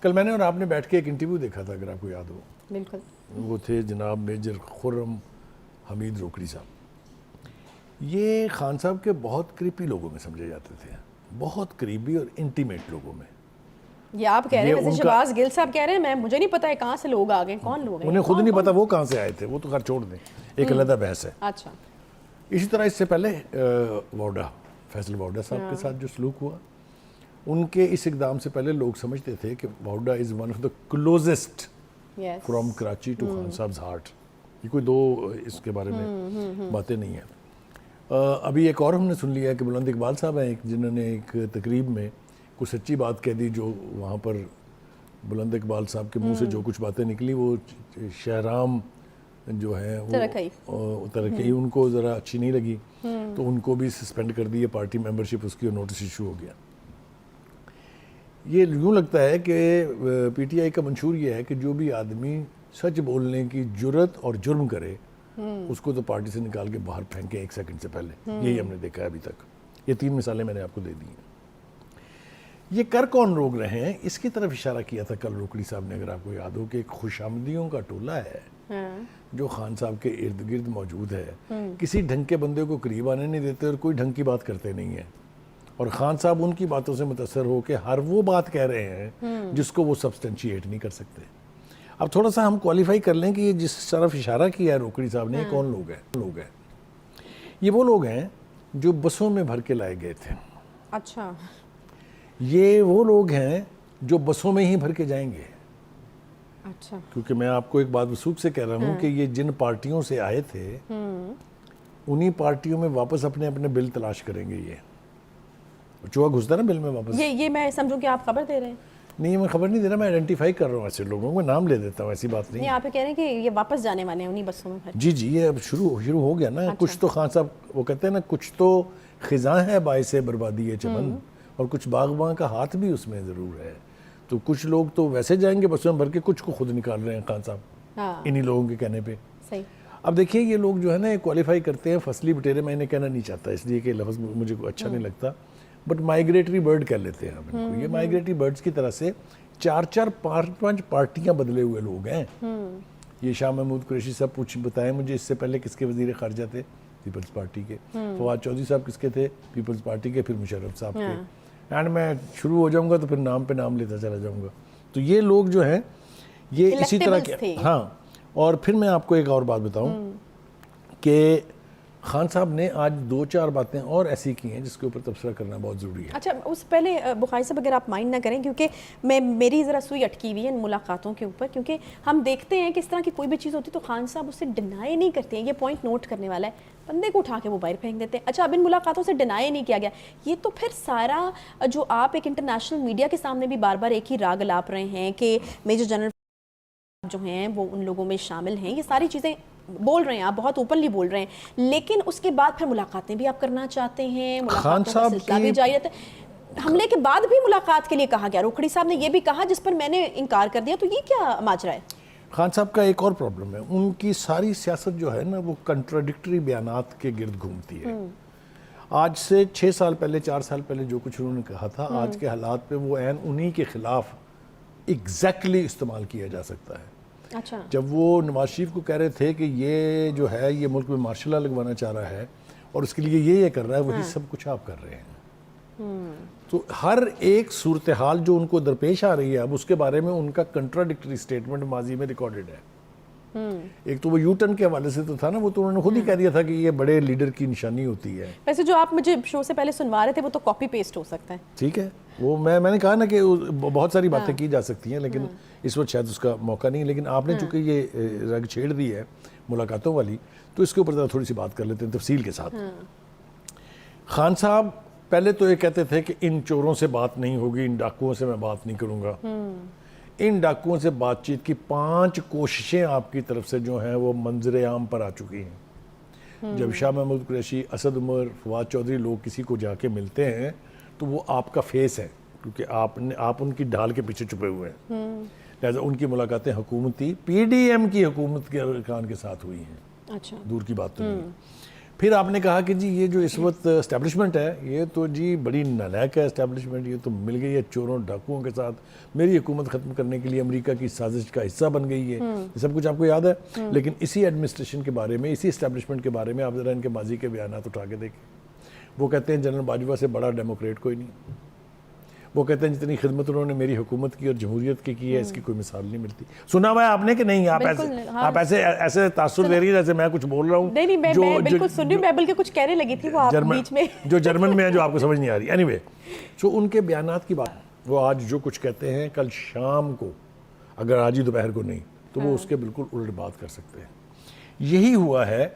کل میں نے اور آپ نے بیٹھ کے ایک انٹرویو دیکھا تھا، اگر آپ کو یاد ہو. بالکل. وہ تھے جناب میجر خرم حمید روکڑی صاحب. یہ خان صاحب کے بہت قریبی لوگوں میں سمجھے جاتے تھے، بہت قریبی اور انٹیمیٹ لوگوں میں. یہ آپ کہہ رہے ہیں، ویسے شہباز گل صاحب کہہ رہے ہیں مجھے نہیں پتا ہے کہاں سے لوگ آ گئے، کون لوگ ہیں، انہیں خود نہیں پتا وہ کہاں سے آئے تھے، وہ تو خیر چھوڑ دیں، ایک علیحدہ بحث ہے. اچھا. اسی طرح اس سے پہلے واؤڈا، فیصل واؤڈا صاحب کے ساتھ جو سلوک ہوا، ان کے اس اقدام سے پہلے لوگ سمجھتے تھے کہ Vawda is one of the closest from Karachi to Khan صاحب ہارٹ. یہ کوئی دو اس کے بارے میں باتیں نہیں ہیں. ابھی ایک اور ہم نے سن لیا ہے کہ بلند اقبال صاحب ہیں جنہوں نے ایک تقریب میں کوئی سچی بات کہہ دی، جو وہاں پر بلند اقبال صاحب کے منہ سے جو کچھ باتیں نکلی وہ شہرام جو ہیں وہ ترقی ان کو ذرا اچھی نہیں لگی، تو ان کو بھی سسپینڈ کر دی ہے پارٹی ممبرشپ اس کی، اور نوٹس ایشو ہو گیا. یہ یوں لگتا ہے کہ پی ٹی آئی کا منشور یہ ہے کہ جو بھی آدمی سچ بولنے کی جرت اور جرم کرے اس کو تو پارٹی سے نکال کے باہر پھینکیں 1 سیکنڈ سے پہلے. یہی ہم نے دیکھا ہے ابھی تک. یہ 3 مثالیں میں نے آپ کو دے دی ہیں. یہ کر کون لوگ رہے ہیں، اس کی طرف اشارہ کیا تھا کل روکڑی صاحب نے، اگر آپ کو یاد ہو، کہ ایک خوش آمدیوں کا ٹولہ ہے جو خان صاحب کے ارد گرد موجود ہے. کسی ڈھنگ کے بندے کو قریب آنے نہیں دیتے اور کوئی ڈھنگ کی بات کرتے نہیں ہیں، اور خان صاحب ان کی باتوں سے متاثر ہو کے ہر وہ بات کہہ رہے ہیں جس کو وہ سبسٹینشیٹ نہیں کر سکتے. اب تھوڑا سا ہم کوالیفائی کر لیں کہ یہ جس طرف اشارہ کیا ہے روکڑی صاحب نے، کون لوگ ہیں. یہ وہ لوگ ہیں جو بسوں میں بھر کے لائے گئے تھے. اچھا. یہ وہ لوگ ہیں جو بسوں میں ہی بھر کے جائیں گے. اچھا. کیونکہ میں آپ کو ایک بات وثوق سے کہہ رہا ہوں کہ یہ جن پارٹیوں سے آئے تھے انہی پارٹیوں میں واپس اپنے اپنے بل تلاش کریں گے. یہ چوہا گھستا نا بل میں واپس. یہ میں سمجھوں کہ آپ خبر دے رہے ہیں. نہیں، میں خبر نہیں دے رہا، میں آئیڈینٹیفائی کر رہا ہوں ایسے لوگوں کو، نام لے دیتا ہوں، ایسی بات نہیں. آپ کہہ رہے ہیں کہ یہ واپس جانے والے ہیں انہی بسوں میں. جی یہ اب شروع ہو گیا نا. کچھ تو خان صاحب وہ کہتے ہیں نا، کچھ تو خزاں ہے باعث بربادی چمن، اور کچھ باغباں کا ہاتھ بھی اس میں ضرور ہے. تو کچھ لوگ تو ویسے جائیں گے بسوں میں بھر کے، کچھ کو خود نکال رہے ہیں خان صاحب انہی لوگوں کے کہنے پہ. اب دیکھیے یہ لوگ جو ہے نا کوالیفائی کرتے ہیں فصلی بٹیرے. میں انہیں کہنا نہیں چاہتا اس لیے کہ لفظ مجھے اچھا نہیں لگتا، بٹ مائیگریٹری برڈ کہہ لیتے ہیں ہم ان کو. یہ مائیگریٹری برڈز کی طرح سے 4 5 پارٹیاں بدلے ہوئے لوگ ہیں. یہ شاہ محمود قریشی صاحب بتائیں مجھے اس سے پہلے کس کے وزیر خارجہ تھے؟ پیپلز پارٹی کے. فواد چودھری صاحب کس کے تھے؟ پیپلز پارٹی کے. پھر مشرف صاحب کے. اینڈ میں شروع ہو جاؤں گا تو پھر نام پہ نام لیتا چلا جاؤں گا. تو یہ لوگ جو ہیں یہ اسی طرح کے. ہاں. اور پھر میں آپ کو ایک اور بات بتاؤں کہ خان صاحب نے آج 2-4 باتیں اور ایسی کی ہیں جس کے اوپر تبصرہ کرنا بہت ضروری ہے. اچھا، اس پہلے بخاری صاحب اگر آپ مائنڈ نہ کریں، کیونکہ میری ذرا سوئی اٹکی ہوئی ہے ان ملاقاتوں کے اوپر، کیونکہ ہم دیکھتے ہیں کہ اس طرح کی کوئی بھی چیز ہوتی تو خان صاحب اسے ڈینائی نہیں کرتے ہیں. یہ پوائنٹ نوٹ کرنے والا ہے. بندے کو اٹھا کے وہ باہر پھینک دیتے ہیں. اچھا، اب ان ملاقاتوں سے ڈینائی نہیں کیا گیا. یہ تو پھر سارا جو آپ ایک انٹرنیشنل میڈیا کے سامنے بھی بار بار ایک ہی راگ الاپ رہے ہیں کہ میجر جنرل جو ہیں وہ ان لوگوں میں شامل ہیں، یہ ساری چیزیں بول رہے ہیں آپ، بہت اوپنلی بول رہے ہیں، لیکن اس کے بعد پھر ملاقاتیں بھی آپ کرنا چاہتے ہیں، ملاقاتوں کا سلسلہ بھی جاری رہتا ہے. حملے کے بعد بھی ملاقات کے لیے کہا گیا. روکھڑی صاحب نے یہ بھی کہا جس پر میں نے انکار کر دیا. تو یہ کیا ماجرا ہے؟ خان صاحب کا ایک اور پرابلم ہے، ان کی ساری سیاست جو ہے نا وہ کنٹراڈکٹری بیانات کے گرد گھومتی ہے. آج سے 6 سال پہلے 4 سال پہلے جو کچھ انہوں نے کہا تھا، آج کے حالات پہ وہ عین انہی کے خلاف ایگزیکٹلی استعمال کیا جا سکتا ہے. اچھا. جب وہ نواز شریف کو کہہ رہے تھے کہ یہ جو ہے یہ ملک میں مارشل لا لگوانا چاہ رہا ہے اور اس کے لیے یہ کر رہا ہے، وہی سب کچھ آپ کر رہے ہیں. تو ہر ایک صورتحال جو ان کو درپیش آ رہی ہے اب، اس کے بارے میں ان کا کنٹراڈکٹری سٹیٹمنٹ ماضی میں ریکارڈڈ ہے. ایک تو وہ یو ٹرن کے حوالے سے تو تھا نا، وہ تو انہوں نے خود ہی کہہ دیا تھا کہ یہ بڑے لیڈر کی نشانی ہوتی ہے. ویسے جو آپ مجھے شو سے پہلے سنوا رہے تھے وہ تو کاپی پیسٹ ہو سکتا ہے. ٹھیک ہے، وہ میں نے کہا نا کہ بہت ساری باتیں کی جا سکتی ہیں، لیکن اس وقت شاید اس کا موقع نہیں. لیکن آپ نے چونکہ یہ رگ چھیڑ دی ہے ملاقاتوں والی، تو اس کے اوپر تھوڑی سی بات کر لیتے ہیں تفصیل کے ساتھ. خان صاحب پہلے تو یہ کہتے تھے کہ ان چوروں سے بات نہیں ہوگی، ان ڈاکوؤں سے میں بات نہیں کروں گا. ان ڈاکوؤں سے بات چیت کی 5 کوششیں آپ کی طرف سے جو ہیں وہ منظر عام پر آ چکی ہیں. جب شاہ محمود قریشی، اسد عمر، فواد چودھری لوگ کسی کو جا کے ملتے ہیں تو وہ آپ کا فیس ہے، کیونکہ آپ ان کی ڈھال کے پیچھے چھپے ہوئے ہیں. لہٰذا ان کی ملاقاتیں حکومتی پی ڈی ایم کی حکومت کے ارکان کے ساتھ ہوئی ہیں. اچھا. دور کی بات تو نہیں. پھر آپ نے کہا کہ جی یہ جو اس وقت اسٹیبلشمنٹ ہے یہ تو جی بڑی نالائق ہے اسٹیبلشمنٹ, یہ تو مل گئی ہے چوروں ڈاکوؤں کے ساتھ, میری حکومت ختم کرنے کے لیے امریکہ کی سازش کا حصہ بن گئی ہے. یہ سب کچھ آپ کو یاد ہے. لیکن اسی ایڈمنسٹریشن کے بارے میں, اسی اسٹیبلشمنٹ کے بارے میں آپ ذرا ان کے ماضی کے بیانات اٹھا کے دیکھیں. وہ کہتے ہیں جنرل باجوہ سے بڑا ڈیموکریٹ کوئی نہیں. وہ کہتے ہیں جتنی خدمت انہوں نے میری حکومت کی اور جمہوریت کی ہے اس کی کوئی مثال نہیں ملتی. سنا ہوا ہے آپ نے کہ نہیں؟ آپ ایسے تاثر دے رہی ہے جیسے میں کچھ بول رہا ہوں. نہیں میں بالکل سن رہی ہوں, میں بلکہ کچھ کہنے لگی تھی وہ آپ بیچ میں جو جرمن میں ہے جو آپ کو سمجھ نہیں آ رہی. اینی وے, سو ان کے بیانات کی بات, وہ آج جو کچھ کہتے ہیں کل شام کو, اگر آج ہی دوپہر کو نہیں تو وہ اس کے بالکل الٹ بات کر سکتے ہیں. یہی ہوا ہے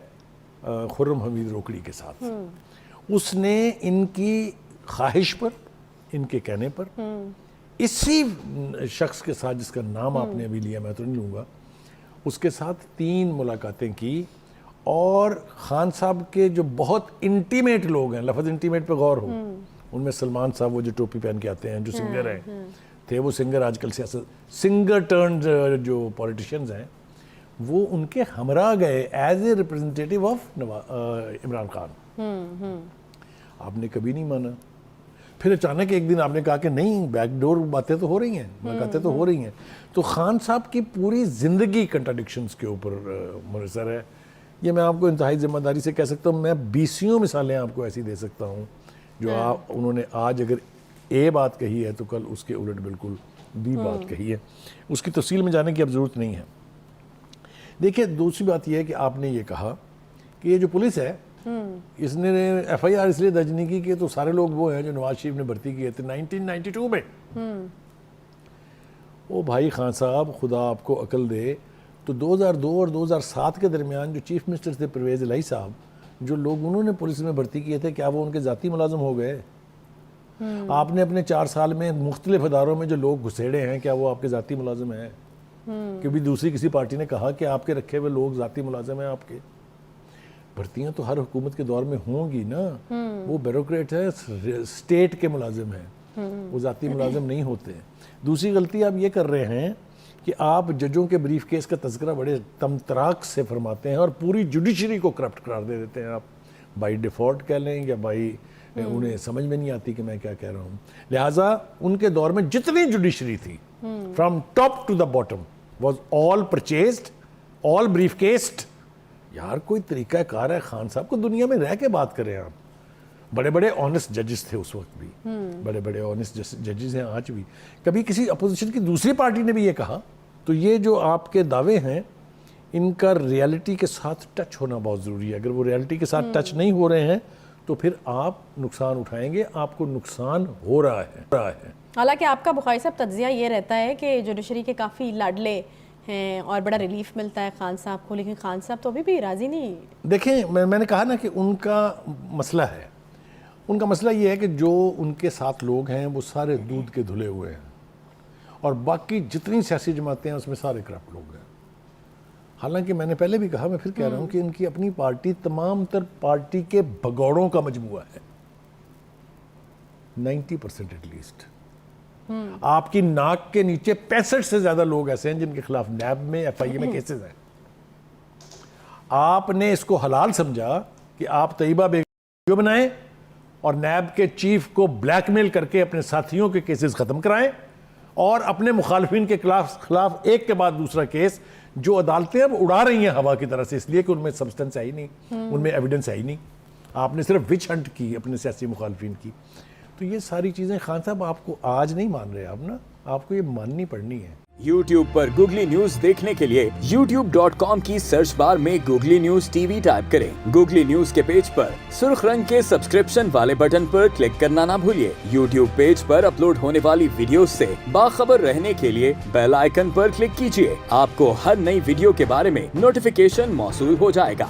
خرم حمید روکڑی کے ساتھ. اس نے ان کی خواہش پر, ان کے کہنے پر, اسی شخص کے ساتھ جس کا نام آپ نے ابھی لیا, میں تو نہیں لوں گا, اس کے ساتھ 3 ملاقاتیں کی. اور خان صاحب کے جو بہت انٹیمیٹ لوگ ہیں, لفظ انٹیمیٹ پہ غور ہو, ان میں سلمان صاحب وہ جو ٹوپی پہن کے آتے ہیں, جو سنگر ہیں, تھے وہ سنگر, آج کل سنگر ٹرنڈ جو پولیٹیشینز ہیں, وہ ان کے ہمراہ گئے as a representative of Imran Khan. آپ نے کبھی نہیں مانا. پھر اچانک ایک دن آپ نے کہا کہ نہیں, بیک ڈور باتیں تو ہو رہی ہیں, ملاقاتیں تو ہو رہی ہیں. تو خان صاحب کی پوری زندگی کنٹراڈکشنز کے اوپر منحصر ہے. یہ میں آپ کو انتہائی ذمہ داری سے کہہ سکتا ہوں, میں 20 مثالیں آپ کو ایسی دے سکتا ہوں جو انہوں نے آج اگر اے بات کہی ہے تو کل اس کے الٹ بالکل بی بات کہی ہے. اس کی تفصیل میں جانے کی اب ضرورت نہیں ہے. دیکھیں, دوسری بات یہ ہے کہ آپ نے یہ کہا کہ یہ جو پولیس ہے اس نے ایف آئی آر اس لیے درج نہیں کی کہ تو سارے لوگ وہ ہیں جو نواز شریف نے بھرتی کیے تھے 1992 میں. او بھائی خان صاحب, خدا آپ کو عقل دے, تو 2002 اور 2007 کے درمیان جو چیف منسٹر تھے پرویز الہی صاحب, جو لوگ انہوں نے پولیس میں بھرتی کیے تھے, کیا وہ ان کے ذاتی ملازم ہو گئے؟ آپ نے اپنے 4 سال میں مختلف اداروں میں جو لوگ گھسیڑے ہیں, کیا وہ آپ کے ذاتی ملازم ہیں؟ کبھی دوسری کسی پارٹی نے کہا کہ آپ کے رکھے ہوئے لوگ ذاتی ملازم ہیں آپ کے؟ بھرتیاں تو ہر حکومت کے دور میں ہوں گی نا. وہ بیوروکریٹ ہے, اسٹیٹ کے ملازم ہیں, وہ ذاتی ملازم نہیں ہوتے. دوسری غلطی آپ یہ کر رہے ہیں کہ آپ ججوں کے بریف کیس کا تذکرہ بڑے تمطراق سے فرماتے ہیں اور پوری جوڈیشری کو کرپٹ قرار دے دیتے ہیں. آپ بائی ڈیفالٹ کہہ لیں یا بائی انہیں سمجھ میں نہیں آتی کہ میں کیا کہہ رہا ہوں. لہٰذا ان کے دور میں جتنی جوڈیشری تھی from top to the bottom was all purchased, all briefcased. یار کوئی طریقہ کار ہے خان صاحب کو, دنیا میں رہ کے بات کریں آپ. بڑے بڑے آنیسٹ ججز تھے اس وقت بھی, بڑے بڑے آنیسٹ ججز ہیں آج بھی. کبھی کسی اپوزیشن کی دوسری پارٹی نے بھی یہ کہا. تو یہ جو آپ کے دعوے ہیں ان کا ریالٹی کے ساتھ ٹچ ہونا بہت ضروری ہے. اگر وہ ریالٹی کے ساتھ ٹچ نہیں ہو رہے ہیں تو پھر آپ نقصان اٹھائیں گے. آپ کو نقصان ہو رہا ہے. حالانکہ آپ کا بخاری صاحب تجزیہ یہ رہتا ہے کہ جوڈیشری کے کافی لاڈلے ہیں اور بڑا ریلیف ملتا ہے خان صاحب کو, لیکن خان صاحب تو ابھی بھی راضی نہیں. دیکھیں, میں نے کہا نا کہ ان کا مسئلہ ہے. ان کا مسئلہ یہ ہے کہ جو ان کے ساتھ لوگ ہیں وہ سارے دودھ کے دھلے ہوئے ہیں, اور باقی جتنی سیاسی جماعتیں ہیں اس میں سارے کرپٹ لوگ ہیں. حالانکہ میں نے پہلے بھی کہا, میں پھر کہہ رہا ہوں کہ ان کی اپنی پارٹی تمام تر پارٹی کے بھگوڑوں کا مجموعہ ہے, 90% ایٹ لیسٹ. آپ کی ناک کے نیچے 65 سے زیادہ لوگ ایسے ہیں جن کے خلاف نیب میں, ایف آئی اے میں کیسز ہیں. آپ نے اس کو حلال سمجھا کہ آپ طیبہ بیگم بنائیں اور نیب کے چیف کو بلیک میل کر کے اپنے ساتھیوں کے کیسز ختم کرائیں, اور اپنے مخالفین کے خلاف ایک کے بعد دوسرا کیس جو عدالتیں اب اڑا رہی ہیں ہوا کی طرح سے, اس لیے کہ ان میں سبسٹنس ہے ہی نہیں, ان میں ایویڈنس ہے ہی نہیں. آپ نے صرف وچ ہنٹ کی اپنے سیاسی مخالفین کی. تو یہ ساری چیزیں خان صاحب آپ کو آج نہیں مان رہے, آپ نا, آپ کو یہ ماننی پڑنی ہے. YouTube پر گوگلی نیوز دیکھنے کے لیے youtube.com کی سرچ بار میں googly news T V type کریں. گوگلی نیوز کے پیج پر سرخ رنگ کے سبسکرپشن والے بٹن پر کلک کرنا نہ بھولیے. YouTube پیج پر اپلوڈ ہونے والی ویڈیوز سے باخبر رہنے کے لیے بیل آئیکن پر کلک کیجیے. آپ کو ہر نئی ویڈیو کے بارے میں نوٹیفیکیشن موصول ہو جائے گا.